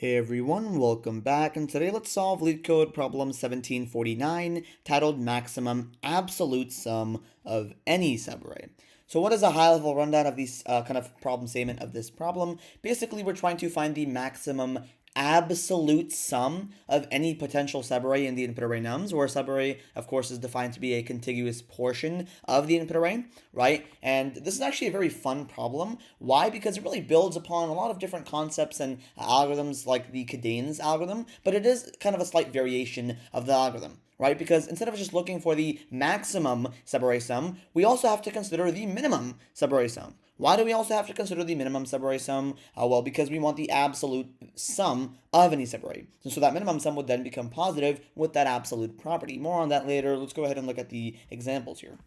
Hey everyone, welcome back, and today let's solve Leetcode problem 1749 titled Maximum Absolute Sum of Any Subarray. So what is a high-level rundown of these kind of problem statement of this problem? Basically, we're trying to find the maximum absolute sum of any potential subarray in the input array nums, where a subarray, of course, is defined to be a contiguous portion of the input array, right? And this is actually a very fun problem. Why? Because it really builds upon a lot of different concepts and algorithms like the Cadence algorithm, but it is kind of a slight variation of the algorithm, right? Because instead of just looking for the maximum subarray sum, we also have to consider the minimum subarray sum. Why do we also have to consider the minimum subarray sum? Well, because we want the absolute sum of any subarray. So that minimum sum would then become positive with that absolute property. More on that later. Let's go ahead and look at the examples here.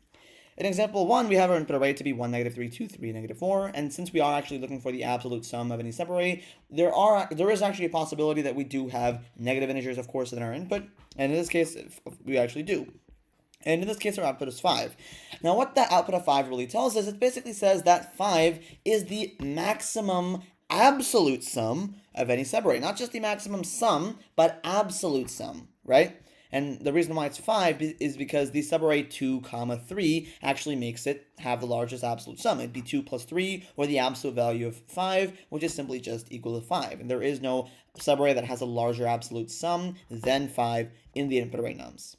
In example 1, we have our input array to be 1, -3, 2, 3, -4, and since we are actually looking for the absolute sum of any subarray, there is actually a possibility that we do have negative integers, of course, in our input, and in this case, we actually do. And in this case, our output is 5. Now, what that output of 5 really tells us, it basically says that 5 is the maximum absolute sum of any subarray. Not just the maximum sum, but absolute sum, right? And the reason why it's 5 is because the subarray 2, 3 actually makes it have the largest absolute sum. It'd be 2 plus 3, or the absolute value of 5, which is simply just equal to 5. And there is no subarray that has a larger absolute sum than 5 in the input array nums.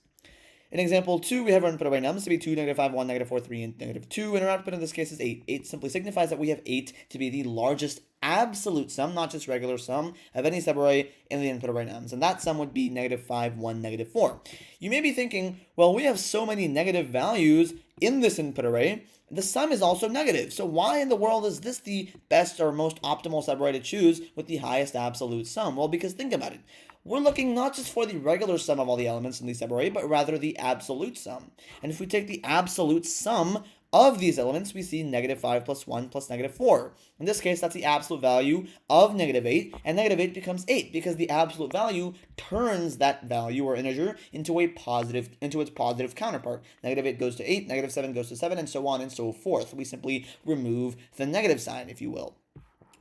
In example 2, we have our input array nums to be 2, -5, 1, -4, 3, and -2, and our output in this case is 8. 8 simply signifies that we have 8 to be the largest absolute sum, not just regular sum, of any subarray in the input array nums, and that sum would be -5, 1, -4. You may be thinking, well, we have so many negative values in this input array, the sum is also negative, so why in the world is this the best or most optimal subarray to choose with the highest absolute sum? Well, because think about it. We're looking not just for the regular sum of all the elements in the subarray, but rather the absolute sum. And if we take the absolute sum of these elements, we see -5 plus 1 plus -4. In this case, that's the absolute value of -8, and -8 becomes 8 because the absolute value turns that value or integer into its positive counterpart. -8 goes to 8, -7 goes to 7, and so on and so forth. We simply remove the negative sign, if you will.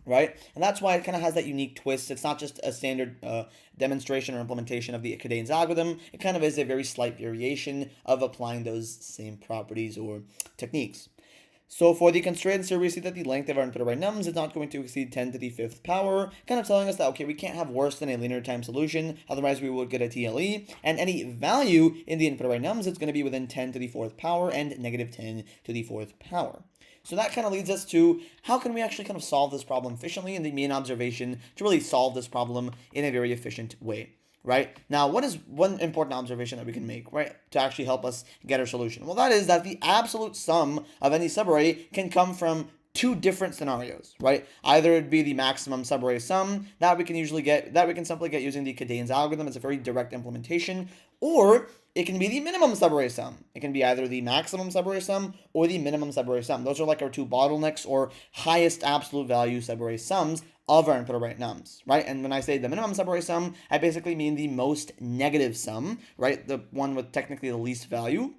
Right? And that's why it kind of has that unique twist. It's not just a standard demonstration or implementation of the Cadence algorithm. It kind of is a very slight variation of applying those same properties or techniques. So for the constraints here, we see that the length of our input array nums is not going to exceed 10 to the 5th power, kind of telling us that, okay, we can't have worse than a linear time solution, otherwise we would get a TLE, and any value in the input array nums is going to be within 10 to the 4th power and -10 to the 4th power. So that kind of leads us to how can we actually kind of solve this problem efficiently, and the main observation to really solve this problem in a very efficient way, right? Now, what is one important observation that we can make, right, to actually help us get our solution? Well, that is that the absolute sum of any subarray can come from two different scenarios, right? Either it'd be the maximum subarray sum that we can simply get using the Cadence algorithm. It's a very direct implementation, or it can be the minimum subarray sum. It can be either the maximum subarray sum or the minimum subarray sum. Those are like our two bottlenecks or highest absolute value subarray sums of our input array nums, right? And when I say the minimum subarray sum, I basically mean the most negative sum, right? The one with technically the least value,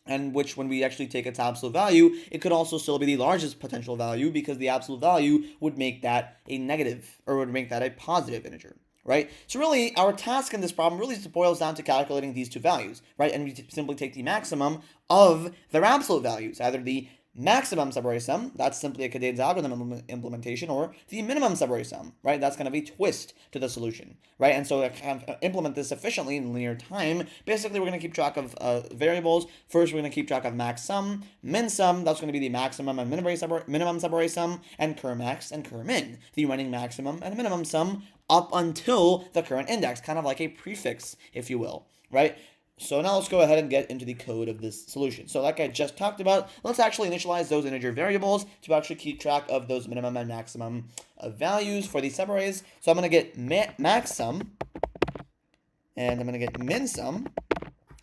and which when we actually take its absolute value, it could also still be the largest potential value because the absolute value would make that a negative or would make that a positive integer. Right? So really, our task in this problem really just boils down to calculating these two values, right? And we simply take the maximum of their absolute values, either the maximum subarray sum, that's simply a Cadence algorithm implementation, or the minimum subarray sum, right? That's going to be a twist to the solution, right? And so to kind of implement this efficiently in linear time, basically we're going to keep track of variables. First, we're going to keep track of max sum, min sum, that's going to be the maximum and minimum subarray sum, and cur max and cur min, the running maximum and minimum sum up until the current index, kind of like a prefix, if you will, right? So now let's go ahead and get into the code of this solution. So like I just talked about, let's actually initialize those integer variables to actually keep track of those minimum and maximum values for these subarrays. So I'm going to get max sum, and I'm going to get min sum,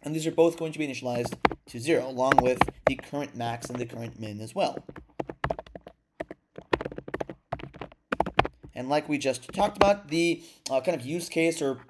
and these are both going to be initialized to 0, along with the current max and the current min as well. And like we just talked about, the kind of use case or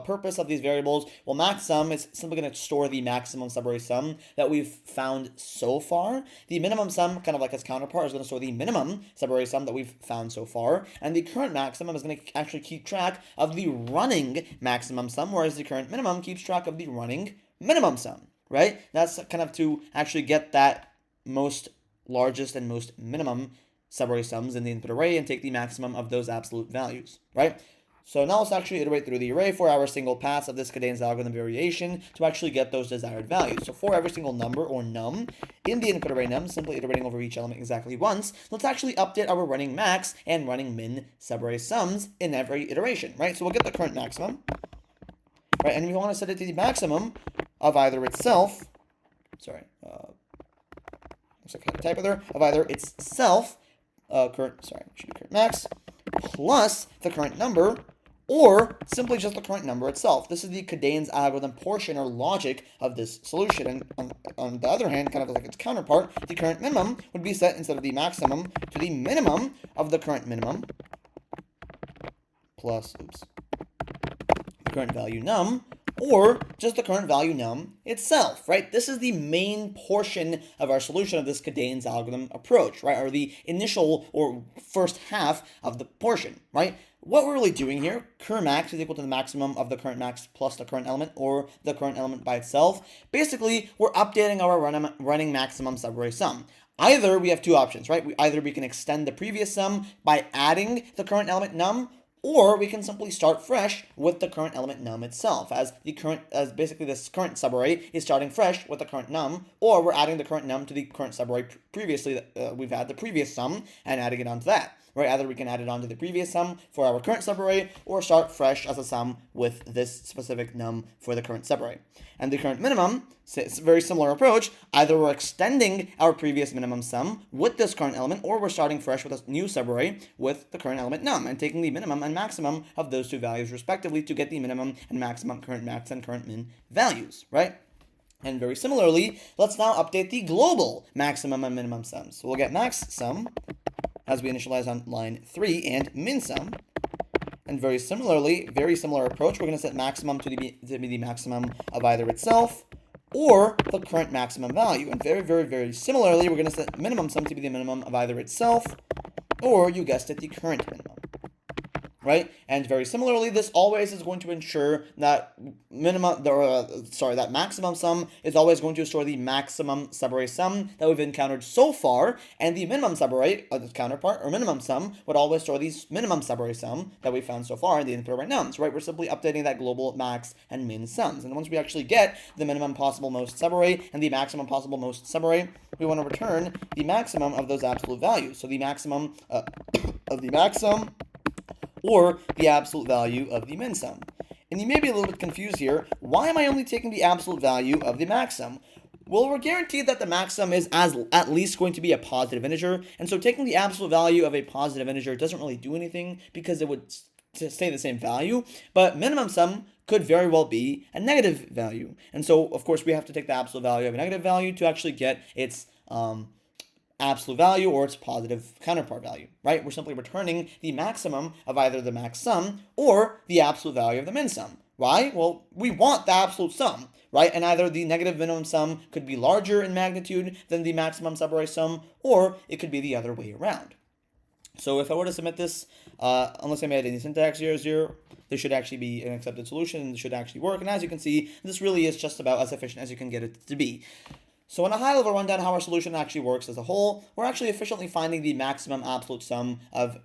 purpose of these variables, well, max sum is simply going to store the maximum subarray sum that we've found so far. The minimum sum, kind of like its counterpart, is going to store the minimum subarray sum that we've found so far. And the current maximum is going to actually keep track of the running maximum sum, whereas the current minimum keeps track of the running minimum sum, right? That's kind of to actually get that most largest and most minimum subarray sums in the input array and take the maximum of those absolute values, right? So now let's actually iterate through the array for our single pass of this Cadence algorithm variation to actually get those desired values. So for every single number or num in the input array num, simply iterating over each element exactly once, let's actually update our running max and running min subarray sums in every iteration, right? So we'll get the current maximum, right? And we want to set it to the maximum of either itself, looks like I had a typo there, of either itself, current max, plus the current number, or simply just the current number itself. This is the Cadence algorithm portion or logic of this solution. And on the other hand, kind of like its counterpart, the current minimum would be set instead of the maximum to the minimum of the current minimum plus, the current value num, or just the current value num itself, right? This is the main portion of our solution of this Cadence algorithm approach, right? Or the initial or first half of the portion, right? What we're really doing here, cur max is equal to the maximum of the current max plus the current element, or the current element by itself. Basically, we're updating our running maximum subarray sum. Either we have two options, right? Either we can extend the previous sum by adding the current element num, or we can simply start fresh with the current element num itself, as basically this current subarray is starting fresh with the current num, or we're adding the current num to the current subarray previously that we've had the previous sum and adding it onto that. Right? Either we can add it onto the previous sum for our current subarray, or start fresh as a sum with this specific num for the current subarray. And the current minimum, it's a very similar approach. Either we're extending our previous minimum sum with this current element, or we're starting fresh with a new subarray with the current element num, and taking the minimum and maximum of those two values respectively to get the minimum and maximum current max and current min values, right? And very similarly, let's now update the global maximum and minimum sums. So we'll get max sum as we initialize on line 3, and min sum. And very similarly, very similar approach, we're going to set maximum to be the maximum of either itself or the current maximum value. And very, very, very similarly, we're going to set minimum sum to be the minimum of either itself or, you guessed it, the current minimum. Right? And very similarly, this always is going to ensure that that maximum sum is always going to store the maximum subarray sum that we've encountered so far, and the minimum subarray, the counterpart, or minimum sum, would always store the minimum subarray sum that we found so far in the input array nums, right? We're simply updating that global max and min sums. And once we actually get the minimum possible most subarray and the maximum possible most subarray, we want to return the maximum of those absolute values. So the maximum of the maximum, or the absolute value of the min sum. And you may be a little bit confused here. Why am I only taking the absolute value of the maximum? Well, we're guaranteed that the maximum is at least going to be a positive integer, and so taking the absolute value of a positive integer doesn't really do anything because it would stay the same value, but minimum sum could very well be a negative value. And so, of course, we have to take the absolute value of a negative value to actually get its absolute value or its positive counterpart value, right? We're simply returning the maximum of either the max sum or the absolute value of the min sum. Why? Well, we want the absolute sum, right? And either the negative minimum sum could be larger in magnitude than the maximum subarray sum, or it could be the other way around. So if I were to submit this, unless I made any syntax errors here, this should actually be an accepted solution, and this should actually work. And as you can see, this really is just about as efficient as you can get it to be. So in a high-level rundown how our solution actually works as a whole, we're actually efficiently finding the maximum absolute sum of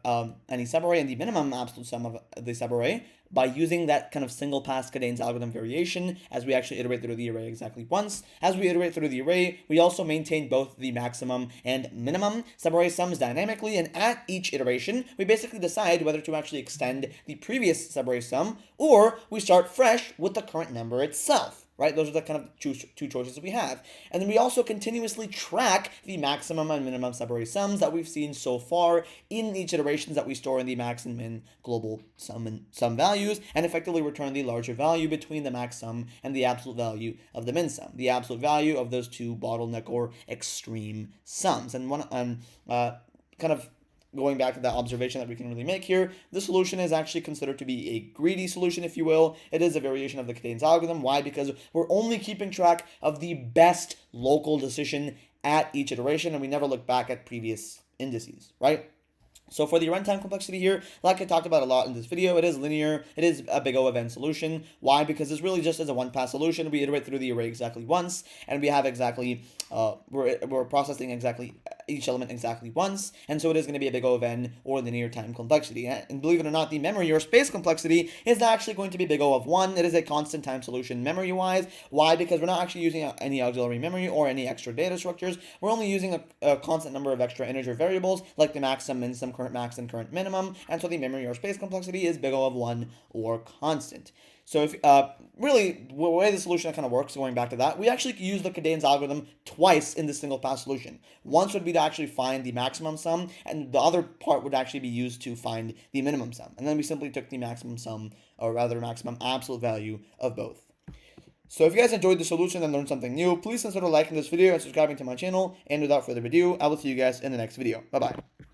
any subarray and the minimum absolute sum of the subarray by using that kind of single-pass Cadence algorithm variation as we actually iterate through the array exactly once. As we iterate through the array, we also maintain both the maximum and minimum subarray sums dynamically, and at each iteration, we basically decide whether to actually extend the previous subarray sum or we start fresh with the current number itself. Right? Those are the kind of two choices we have. And then we also continuously track the maximum and minimum subarray sums that we've seen so far in each iterations that we store in the max and min global sum and sum values, and effectively return the larger value between the max sum and the absolute value of the min sum, the absolute value of those two bottleneck or extreme sums. And kind of going back to that observation that we can really make here, the solution is actually considered to be a greedy solution, if you will. It is a variation of the Cadane's algorithm. Why? Because we're only keeping track of the best local decision at each iteration, and we never look back at previous indices, right? So for the runtime complexity here, like I talked about a lot in this video, it is linear. It is a big O of n solution. Why? Because this really just is a one-pass solution. We iterate through the array exactly once, and we have exactly, we're processing exactly each element exactly once, and so it is going to be a big O of n or linear time complexity. And believe it or not, the memory or space complexity is actually going to be big O of 1. It is a constant time solution memory-wise. Why? Because we're not actually using any auxiliary memory or any extra data structures. We're only using a constant number of extra integer variables like the maximum, min sum, current max, and current minimum, and so the memory or space complexity is big O of 1 or constant. So if really the way the solution kind of works, going back to that, we actually use the Cadane's algorithm twice in this single pass solution. Once would be to actually find the maximum sum, and the other part would actually be used to find the minimum sum. And then we simply took the maximum sum, or rather maximum absolute value of both. So if you guys enjoyed the solution and learned something new, please consider liking this video and subscribing to my channel. And without further ado, I will see you guys in the next video. Bye-bye.